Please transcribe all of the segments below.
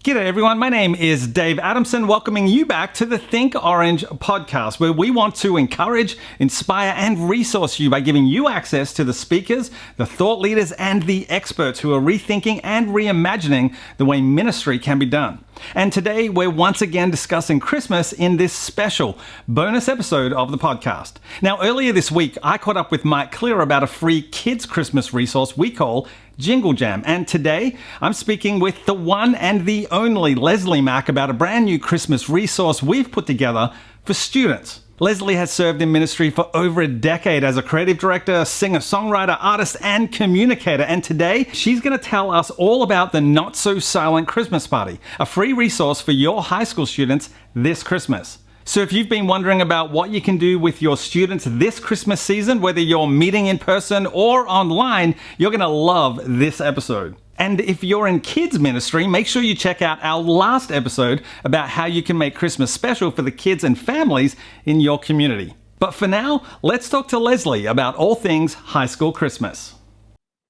G'day everyone, my name is Dave Adamson, welcoming you back to the Think Orange podcast, where we want to encourage, inspire, and resource you by giving you access to the speakers, the thought leaders, and the experts who are rethinking and reimagining the way ministry can be done. And today we're once again discussing Christmas in this special bonus episode of the podcast. Now, earlier this week, I caught up with Mike Clear about a free kids Christmas resource we call Jingle Jam. And today I'm speaking with the one and the only Leslie Mack about a brand new Christmas resource we've put together for students. Leslie has served in ministry for over a decade as a creative director, singer, songwriter, artist, and communicator. And today she's going to tell us all about the Not So Silent Christmas Party, a free resource for your high school students this Christmas. So if you've been wondering about what you can do with your students this Christmas season, whether you're meeting in person or online, you're going to love this episode. And if you're in kids ministry, make sure you check out our last episode about how you can make Christmas special for the kids and families in your community. But for now, let's talk to Leslie about all things high school Christmas.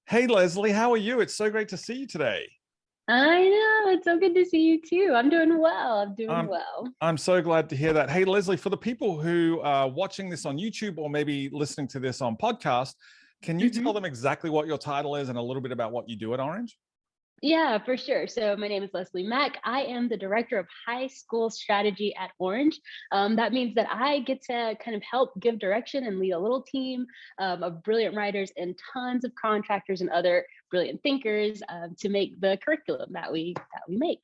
Hey Leslie, how are you? It's so great to see you today. I know, it's so good to see you too. I'm doing well. I'm so glad to hear that. Hey Leslie, for the people who are watching this on YouTube or maybe listening to this on podcast, can you tell them exactly what your title is and a little bit about what you do at Orange? Yeah, for sure. So my name is Leslie Mack. I am the director of high school strategy at Orange. That means that I get to kind of help give direction and lead a little team of brilliant writers and tons of contractors and other brilliant thinkers to make the curriculum that we make.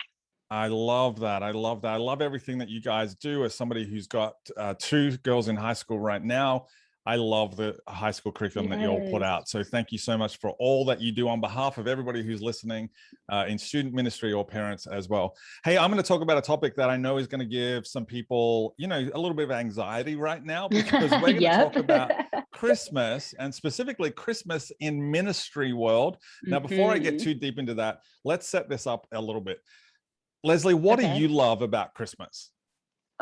I love that. I love that. I love everything that you guys do. As somebody who's got two girls in high school right now, I love the high school curriculum that you all put out. So thank you so much for all that you do on behalf of everybody who's listening in student ministry or parents as well. Hey, I'm going to talk about a topic that I know is going to give some people, a little bit of anxiety right now, because we're going to talk about Christmas, and specifically Christmas in ministry world. Now, before I get too deep into that, let's set this up a little bit. Leslie, what do you love about Christmas?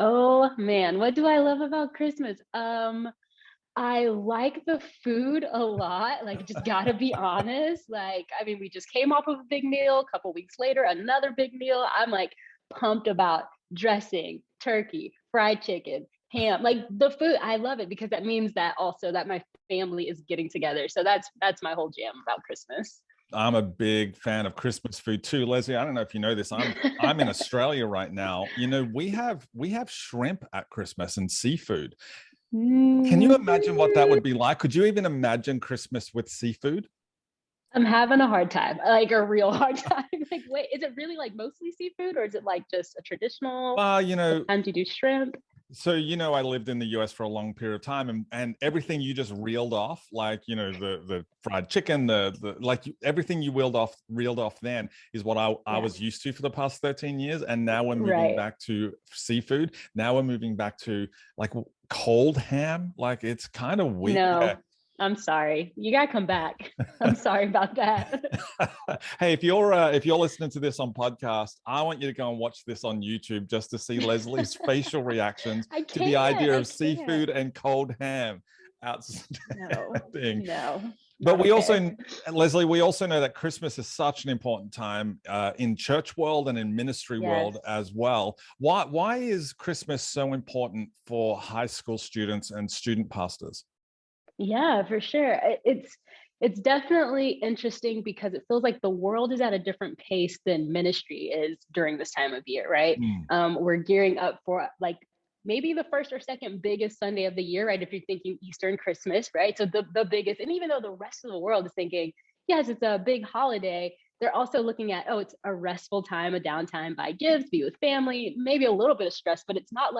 Oh man, what do I love about Christmas? I like the food a lot, just gotta be honest. We just came off of a big meal, a couple weeks later, another big meal. I'm pumped about dressing, turkey, fried chicken, ham, the food. I love it because that means that also that my family is getting together. So that's my whole jam about Christmas. I'm a big fan of Christmas food too, Leslie. I don't know if you know this. I'm in Australia right now. We have shrimp at Christmas and seafood. Can you imagine what that would be like? Could you even imagine Christmas with seafood? I'm having a hard time, a real hard time. Wait, is it really mostly seafood, or is it just a traditional? Sometimes you do shrimp. So, I lived in the US for a long period of time, and everything you just reeled off, the fried chicken, everything you reeled off then is what I was used to for the past 13 years. And now we're moving back to seafood. Now we're moving back to cold ham. It's kind of weird. No. I'm sorry. You gotta come back. I'm sorry about that. Hey, if you're listening to this on podcast, I want you to go and watch this on YouTube just to see Leslie's facial reactions to the idea of seafood and cold ham. Outstanding. No. But Leslie, we also know that Christmas is such an important time in church world and in ministry world as well. Why is Christmas so important for high school students and student pastors? Yeah, for sure. It's definitely interesting because it feels like the world is at a different pace than ministry is during this time of year, right? We're gearing up for maybe the first or second biggest Sunday of the year, right? If you're thinking Easter and Christmas, right? So the biggest, and even though the rest of the world is thinking, yes, it's a big holiday, they're also looking at, it's a restful time, a downtime, buy gifts, be with family, maybe a little bit of stress, but it's not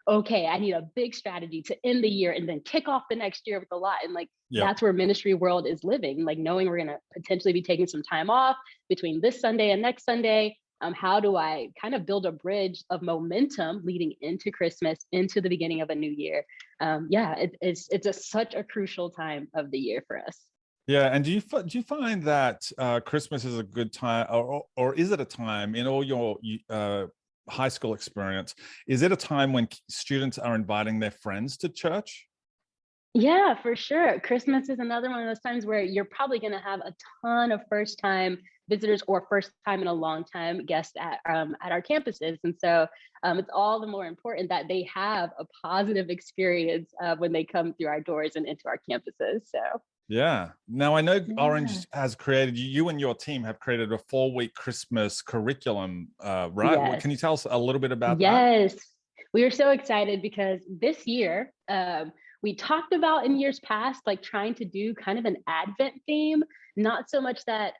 okay, I need a big strategy to end the year and then kick off the next year with a lot. And that's where ministry world is living, knowing we're going to potentially be taking some time off between this Sunday and next Sunday. How do I kind of build a bridge of momentum leading into Christmas, into the beginning of a new year? It's such a crucial time of the year for us. Yeah, and do you find that Christmas is a good time, or is it a time in all your high school experience? Is it a time when students are inviting their friends to church? Yeah, for sure. Christmas is another one of those times where you're probably going to have a ton of first time visitors or first time in a long time guests at our campuses. And so it's all the more important that they have a positive experience when they come through our doors and into our campuses. So, Yeah. Now I know yeah. Orange has created, you and your team have created a 4-week Christmas curriculum, right? What, Yes. can you tell us a little bit about that? Yes, we were so excited because this year, we talked about in years past, like trying to do kind of an Advent theme. Not so much that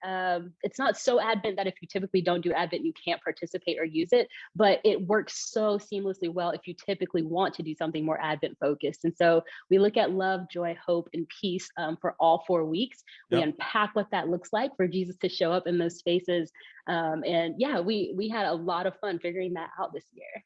it's not so Advent that if you typically don't do Advent, you can't participate or use it, but it works so seamlessly well if you typically want to do something more Advent focused. And so we look at love, joy, hope, and peace for all 4 weeks. We Yep. unpack what that looks like for Jesus to show up in those spaces. And yeah, we had a lot of fun figuring that out this year.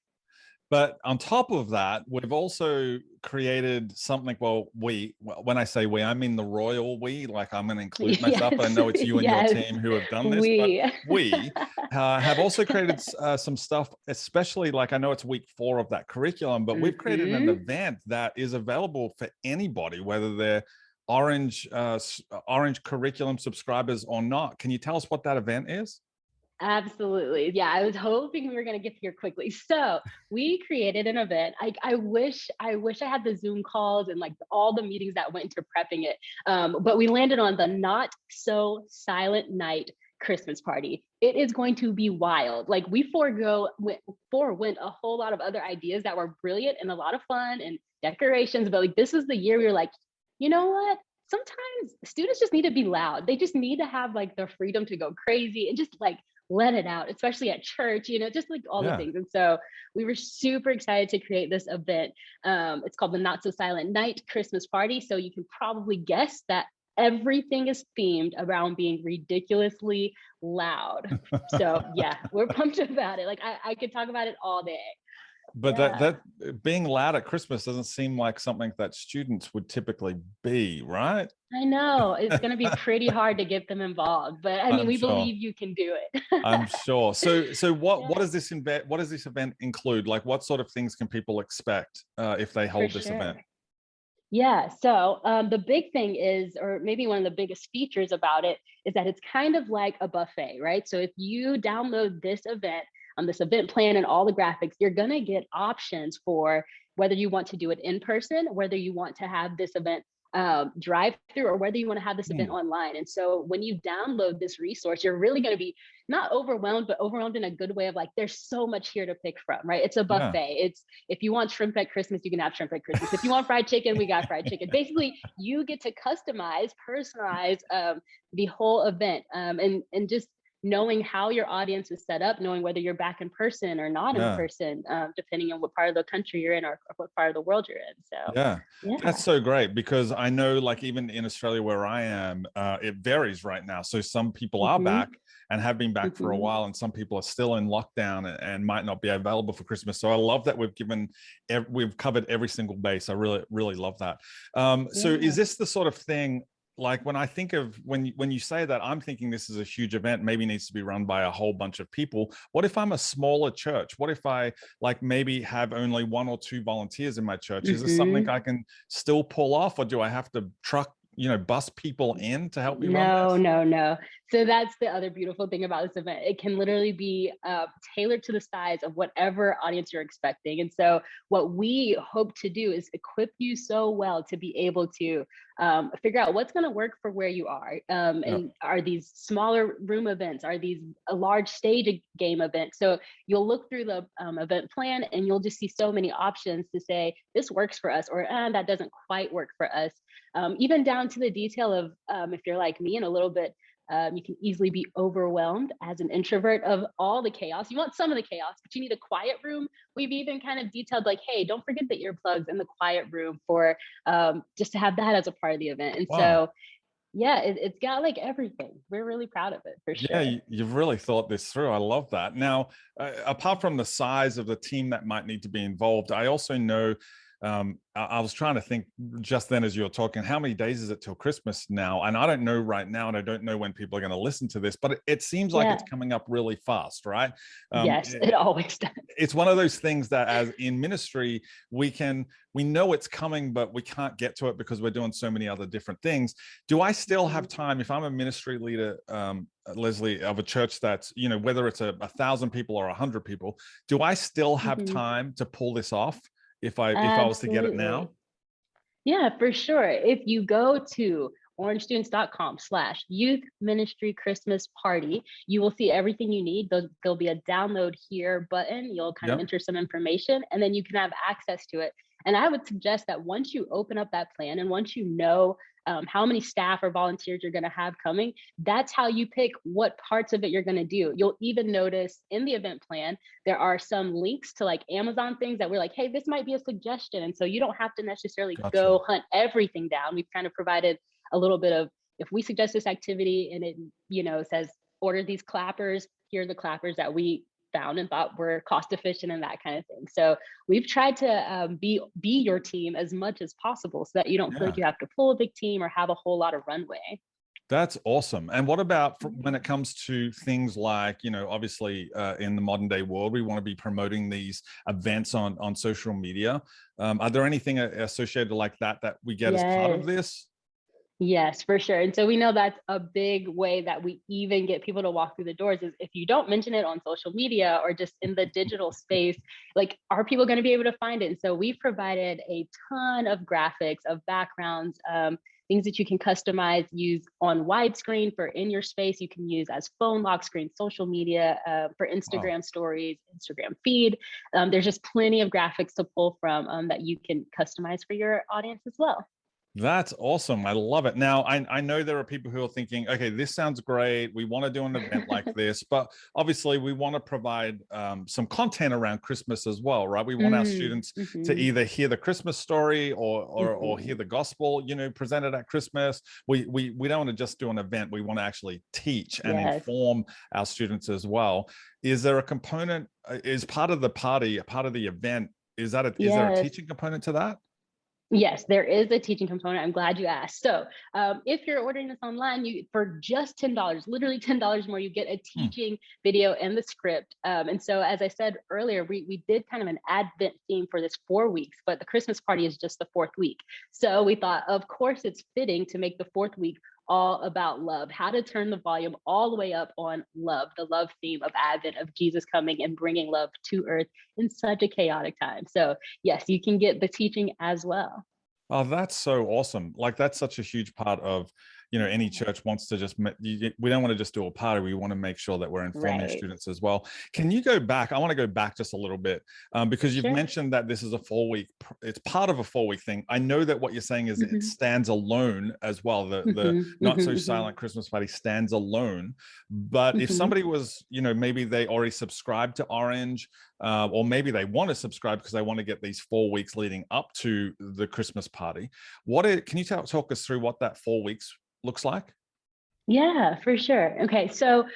But on top of that, we've also created something. Well, when I say we, I mean the royal we, like I'm going to include myself. I Yes, know it's you and your yes, team who have done this, but we. we have also created some stuff, especially like I know it's week 4 of that curriculum, but we've created an Hmm. event that is available for anybody, whether they're Orange, Orange curriculum subscribers or not. Can you tell us what that event is? Absolutely. Yeah, I was hoping we were going to get here quickly. So we created an event. I wish I had the Zoom calls and like all the meetings that went into prepping it. But we landed on the Not So Silent Night Christmas party. It is going to be wild. Like we forewent a whole lot of other ideas that were brilliant and a lot of fun and decorations. But like this is the year we were like, you know what? Sometimes students just need to be loud. They just need to have like the freedom to go crazy and just like let it out, especially at church, just like all the Yeah. things. And so we were super excited to create this event. It's called the Not So Silent Night Christmas Party. So you can probably guess that everything is themed around being ridiculously loud. So yeah, we're pumped about it. Like I could talk about it all day. But that Yeah. that being loud at Christmas doesn't seem like something that students would typically be, right? I know it's going to be pretty hard to get them involved, but I mean, I'm we sure. believe you can do it. I'm sure. So what Yeah, does this event include? Like what sort of things can people expect if they for hold this event? sure. Yeah. So the big thing is, or maybe one of the biggest features about it, is that it's kind of like a buffet, right? So if you download this event plan and all the graphics, you're going to get options for whether you want to do it in person, whether you want to have this event drive through, or whether you want to have this event Hmm. online. And so when you download this resource, you're really going to be not overwhelmed, but overwhelmed in a good way of like, there's so much here to pick from, right? It's a Yeah. buffet. It's if you want shrimp at Christmas, you can have shrimp at Christmas. If you want fried chicken, we got fried chicken. Basically, you get to customize, personalize the whole event, and just knowing how your audience is set up, knowing whether you're back in person or not in Yeah. person, depending on what part of the country you're in or what part of the world you're in. So, Yeah, that's yeah. so great because I know, like, even in Australia where I am, it varies right now. So some people are back Hmm. and have been back for a Hmm. while, and some people are still in lockdown and might not be available for Christmas. So I love that we've covered every single base. I really, really love that. So is Yeah. this the sort of thing? Like when I think of when you say that, I'm thinking this is a huge event, maybe needs to be run by a whole bunch of people. What if I'm a smaller church? What if I like maybe have only 1 or 2 volunteers in my church? Is this something Hmm. I can still pull off, or do I have to bus people in to help me run No, this? no, no. So that's the other beautiful thing about this event. It can literally be tailored to the size of whatever audience you're expecting. And so, what we hope to do is equip you so well to be able to figure out what's going to work for where you are. Yeah. And are these smaller room events? Are these a large stage game event? So, you'll look through the event plan and you'll just see so many options to say, this works for us, or that doesn't quite work for us, even down to the detail of if you're like me and a little bit, you can easily be overwhelmed as an introvert of all the chaos. You want some of the chaos, but you need a quiet room. We've even kind of detailed like, hey, don't forget the earplugs in the quiet room for just to have that as a part of the event. And Wow. so, yeah, it's got like everything. We're really proud of it for Yeah, sure. you've really thought this through. I love that. Now, apart from the size of the team that might need to be involved, I also know I was trying to think just then as you were talking, how many days is it till Christmas now? And I don't know right now, and I don't know when people are going to listen to this, but it seems like Yeah. it's coming up really fast, right? Yes, it always does. It's one of those things that as in ministry, we know it's coming, but we can't get to it because we're doing so many other different things. Do I still have time if I'm a ministry leader, Leslie, of a church that's, whether it's 1,000 people or 100 people, do I still have time to pull this off if I was to get it now? Yeah, for sure. If you go to orangestudents.com/youth ministry Christmas party, you will see everything you need. There'll be a download here button. You'll kind of Yep. enter some information and then you can have access to it. And I would suggest that once you open up that plan and once you know how many staff or volunteers you're going to have coming, that's how you pick what parts of it you're going to do. You'll even notice in the event plan, there are some links to like Amazon things that we're like, hey, this might be a suggestion. And so you don't have to necessarily Gotcha. go hunt everything down. We've kind of provided a little bit of, if we suggest this activity and it, says order these clappers, here are the clappers that we found and thought were cost efficient and that kind of thing. So we've tried to be your team as much as possible so that you don't feel like you have to pull a big team or have a whole lot of runway. That's awesome. And what about when it comes to things like, obviously in the modern day world, we want to be promoting these events on social media. Are there anything associated like that we get as part of this? Yes, for sure. And so we know that's a big way that we even get people to walk through the doors is if you don't mention it on social media or just in the digital space, like, are people going to be able to find it? And so we've provided a ton of graphics, of backgrounds, things that you can customize, use on widescreen for in your space. You can use as phone lock screen, social media, for Instagram stories, Instagram feed. There's just plenty of graphics to pull from that you can customize for your audience as well. That's awesome. I love it. Now, I know there are people who are thinking, okay, this sounds great. We want to do an event like this, but obviously we want to provide some content around Christmas as well, right? We want our students to either hear the Christmas story or hear the gospel, presented at Christmas. We don't want to just do an event. We want to actually teach and inform our students as well. Is there a component, is part of the party, part of the event, is there a teaching component to that? Yes, there is a teaching component. I'm glad you asked. So if you're ordering this online, for just $10, literally $10 more, you get a teaching video and the script. And so, as I said earlier, we did kind of an Advent theme for this 4 weeks, but the Christmas party is just the 4th week. So we thought, of course, it's fitting to make the 4th week all about love, how to turn the volume all the way up on love, the love theme of Advent, of Jesus coming and bringing love to earth in such a chaotic time. So yes, you can get the teaching as well. Oh, that's so awesome. Like, that's such a huge part of, any church wants to just, we don't want to just do a party. We want to make sure that we're informing students as well. Can you go back? I want to go back just a little bit because you've mentioned that this is a 4-week, it's part of a 4-week thing. I know that what you're saying is it stands alone as well. The Not So Silent Christmas Party stands alone. But if somebody was, maybe they already subscribed to Orange, or maybe they want to subscribe because they want to get these 4 weeks leading up to the Christmas party. Can you talk us through what that 4 weeks looks like? Yeah, for sure. Okay, so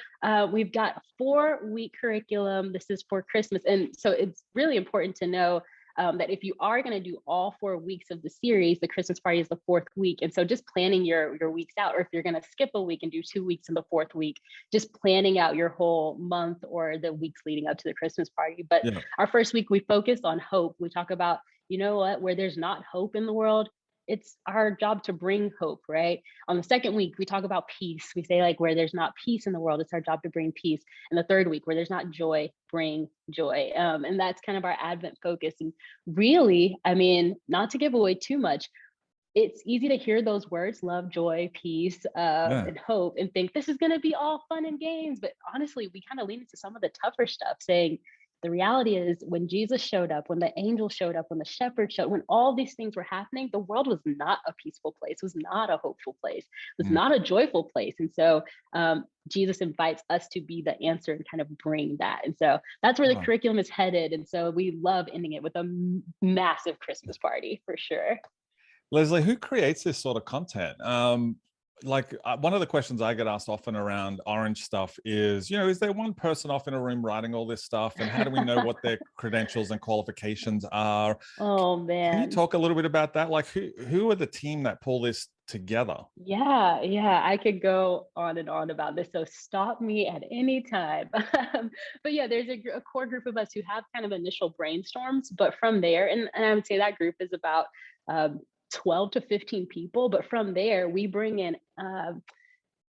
we've got 4-week curriculum. This is for Christmas. And so it's really important to know that if you are going to do all 4 weeks of the series, the Christmas party is the 4th week. And so just planning your weeks out, or if you're going to skip a week and do 2 weeks in the 4th week, just planning out your whole month or the weeks leading up to the Christmas party. But our first week, we focus on hope. We talk about, where there's not hope in the world, it's our job to bring hope, right? On the 2nd week, we talk about peace. We say, like, where there's not peace in the world, it's our job to bring peace. And the 3rd week, where there's not joy, bring joy. And that's kind of our Advent focus. And really, I mean, not to give away too much, it's easy to hear those words, love, joy, peace, and hope, and think this is going to be all fun and games. But honestly, we kind of lean into some of the tougher stuff, saying, the reality is, when Jesus showed up, when the angel showed up, when the shepherd showed, when all these things were happening, the world was not a peaceful place, was not a hopeful place, was not a joyful place. And so Jesus invites us to be the answer and kind of bring that. And so that's where the curriculum is headed. And so we love ending it with a massive Christmas party for sure. Leslie, who creates this sort of content? like one of the questions I get asked often around Orange stuff is, is there one person off in a room writing all this stuff, and how do we know what their credentials and qualifications are? Oh Can you man. talk a little bit about that? Like who are the team that pull this together? Yeah, I could go on and on about this, so stop me at any time. But yeah, there's a core group of us who have kind of initial brainstorms, but from there, and I would say that group is about um, 12 to 15 people, but from there, we bring in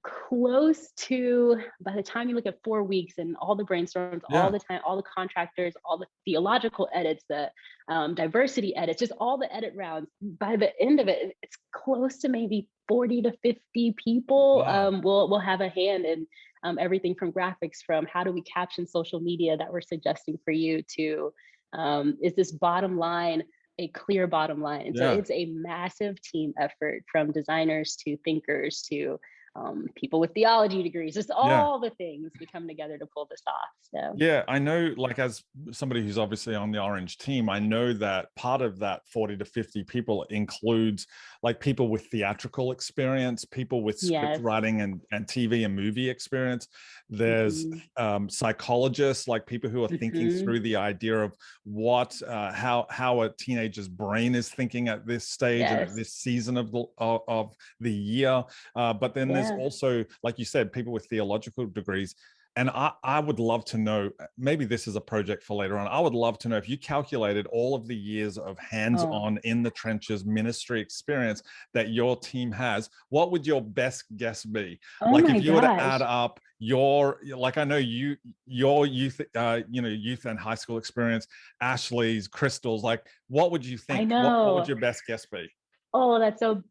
close to, by the time you look at 4 weeks and all the brainstorms, all Yeah. the time, all the contractors, all the theological edits, the diversity edits, just all the edit rounds, by the end of it, it's close to maybe 40 to 50 people Wow. will have a hand in everything from graphics, from how do we caption social media that we're suggesting for you, to is this bottom line a clear bottom line. And so Yeah. it's a massive team effort, from designers to thinkers to people with theology degrees, just Yeah. all the things we come together to pull this off. So Yeah, I know, like, as somebody who's obviously on the Orange team, I know that part of that 40 to 50 people includes like people with theatrical experience, people with script yes. writing and TV and movie experience. There's Hmm. psychologists, like people who are thinking Hmm. through the idea of what, how a teenager's brain is thinking at this stage and at Yes. this season of the year. But then there's Yeah. also, like you said, people with theological degrees. And I would love to know, maybe this is a project for later on. I would love to know if you calculated all of the years of Oh, hands-on in the trenches ministry experience that your team has, what would your best guess be? oh Like my if you were to add gosh. up like I know your youth, youth and high school experience, Ashley's, Crystal's, like what would you I think? What would know. your best guess be? Oh, that's so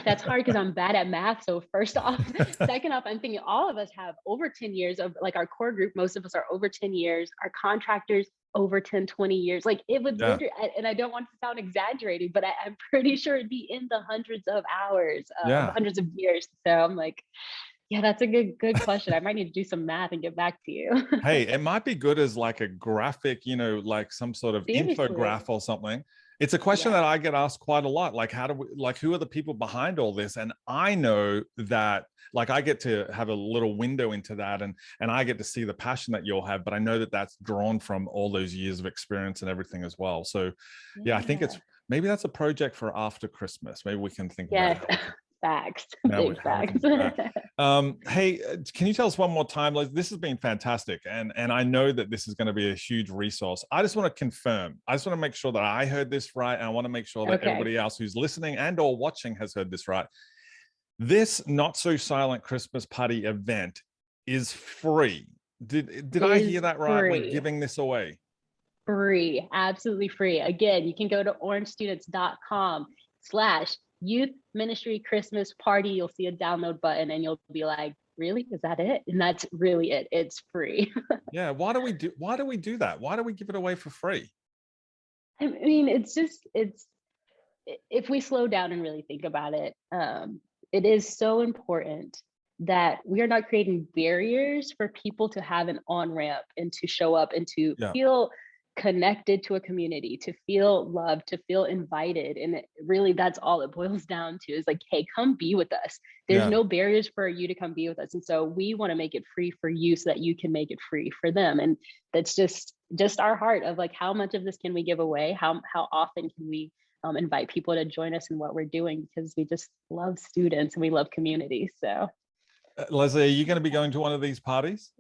that's hard because I'm bad at math. So first off, second off, I'm thinking all of us have over 10 years of, like, our core group, most of us are over 10 years, our contractors over 10, 20 years. Like, it would Yeah. literally, and I don't want to sound exaggerating, but I'm pretty sure it'd be in the hundreds of hours, Yeah. hundreds of years. So I'm like, yeah, that's a good question. I might need to do some math and get back to you. Hey, it might be good as like a graphic, like some sort of infograph Seriously. or something. It's a question that Yes. I get asked quite a lot. Like, how do we, like, who are the people behind all this? And I know that, like, I get to have a little window into that, and I get to see the passion that you'll have. But I know that that's drawn from all those years of experience and everything as well. So, yeah, I think Yeah. it's maybe that's a project for after Christmas. Maybe we can think about Yes. how we can Facts. now Big how we can facts. do that. Hey, can you tell us one more time? Like, this has been fantastic, and I know that this is going to be a huge resource. I just want to confirm. I just want to make sure that I heard this right, and I want to make sure that Okay. everybody else who's listening and or watching has heard this right. This Not So Silent Christmas Party event is free. Did I hear Is that right? We're free. giving this away. Free. Absolutely free. Again, you can go to orangestudents.com/youth ministry Christmas party. You'll see a download button and you'll be like, really? Is that it? And that's really it. It's free. Yeah. Why do we do that? Why do we give it away for free? I mean, it's if we slow down and really think about it, it is so important that we are not creating barriers for people to have an on ramp and to show up and to Yeah. feel connected to a community, to feel loved, to feel invited. And really, that's all it boils down to, is like, hey, come be with us. There's Yeah. no barriers for you to come be with us. And so we want to make it free for you so that you can make it free for them. And that's just our heart of, like, how much of this can we give away? How often can we invite people to join us in what we're doing, because we just love students and we love community. So Leslie, are you going to be going to one of these parties?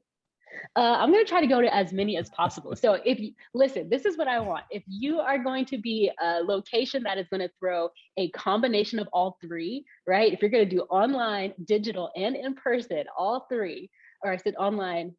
I'm going to try to go to as many as possible. So if you listen, this is what I want. If you are going to be a location that is going to throw a combination of all three, right? If you're going to do online, digital, and in person, all three, or I said online,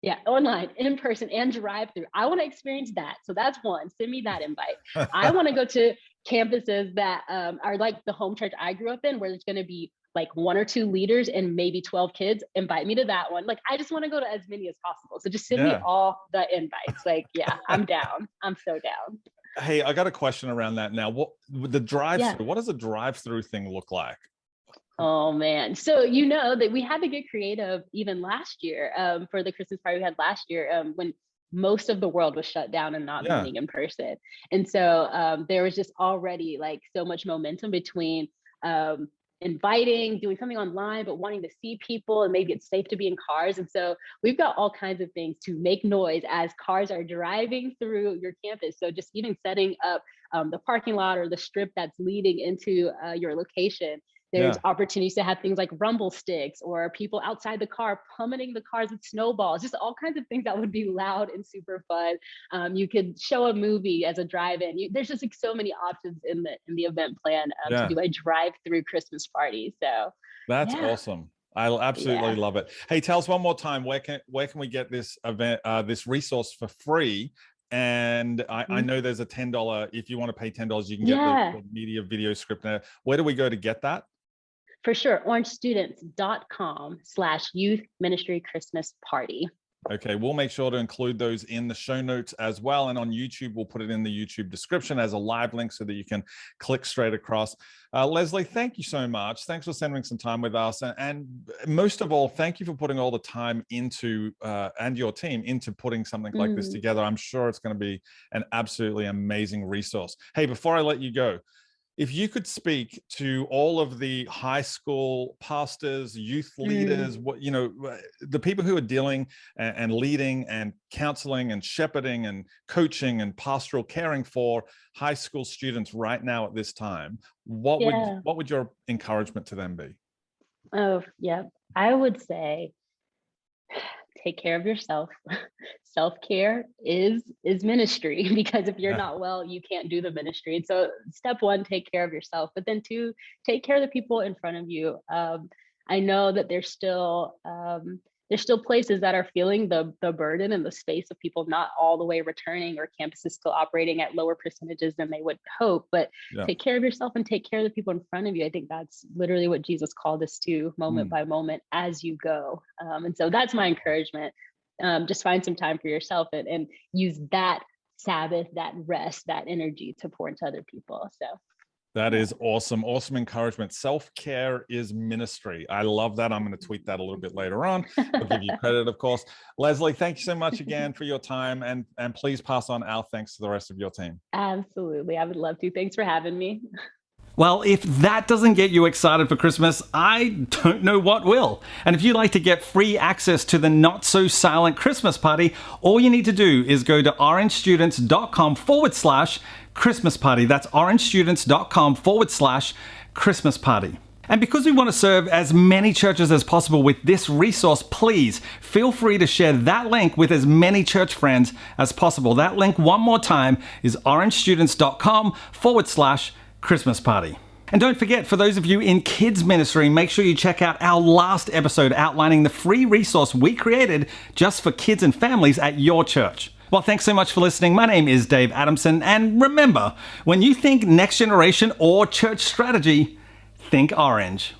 yeah, online, in person, and drive through. I want to experience that. So that's one. Send me that invite. I want to go to campuses that are like the home church I grew up in, where there's going to be like one or two leaders and maybe 12 kids. Invite me to that one. Like, I just want to go to as many as possible. So just send me Yeah. all the invites. Like, yeah, I'm down. I'm so down. Hey, I got a question around that now. What with the Yeah. drive-through? What does a drive-through thing look like? Oh man. So you know that we had to get creative even last year, for the Christmas party we had last year, when most of the world was shut down and not Yeah. meeting in person. And so there was just already like so much momentum between um, inviting, doing something online, but wanting to see people and maybe it's safe to be in cars. And so we've got all kinds of things to make noise as cars are driving through your campus. So just even setting up the parking lot or the strip that's leading into your location. There's opportunities to have things like rumble sticks or people outside the car pummeling the cars with snowballs, just all kinds of things that would be loud and super fun. You could show a movie as a drive-in. There's just like so many options in the event plan to do a drive-through Christmas party. So that's awesome. I absolutely love it. Hey, tell us one more time, where can we get this event, this resource for free? And I know there's a $10, if you want to pay $10, you can get the media video script now. Where do we go to get that? For sure, orangestudents.com/youth ministry Christmas party. Okay, we'll make sure to include those in the show notes as well. And on YouTube, we'll put it in the YouTube description as a live link so that you can click straight across. Leslie, thank you so much. Thanks for spending some time with us. And most of all, thank you for putting all the time into, and your team into putting something like this together. I'm sure it's going to be an absolutely amazing resource. Hey, before I let you go, if you could speak to all of the high school pastors, youth leaders, the people who are dealing and leading and counseling and shepherding and coaching and pastoral caring for high school students right now at this time, what would your encouragement to them be? Oh, yeah. I would say take care of yourself. Self-care is ministry, because if you're not well, you can't do the ministry. And so step one, take care of yourself, but then two, take care of the people in front of you. I know that there's still places that are feeling the burden and the space of people not all the way returning, or campuses still operating at lower percentages than they would hope. But take care of yourself and take care of the people in front of you. I think that's literally what Jesus called us to, moment by moment as you go. And so that's my encouragement. Just find some time for yourself and use that Sabbath, that rest, that energy to pour into other people. So that is awesome. Awesome encouragement. Self-care is ministry. I love that. I'm going to tweet that a little bit later on. I'll give you credit, of course. Leslie, thank you so much again for your time. And please pass on our thanks to the rest of your team. Absolutely. I would love to. Thanks for having me. Well, if that doesn't get you excited for Christmas, I don't know what will. And if you'd like to get free access to the Not So Silent Christmas Party, all you need to do is go to orangestudents.com/Christmas Party. That's orangestudents.com/Christmas Party. And because we want to serve as many churches as possible with this resource, please feel free to share that link with as many church friends as possible. That link, one more time, is orangestudents.com/Christmas Party. And don't forget, for those of you in kids ministry, make sure you check out our last episode outlining the free resource we created just for kids and families at your church. Well, thanks so much for listening. My name is Dave Adamson, and remember, when you think next generation or church strategy, think orange.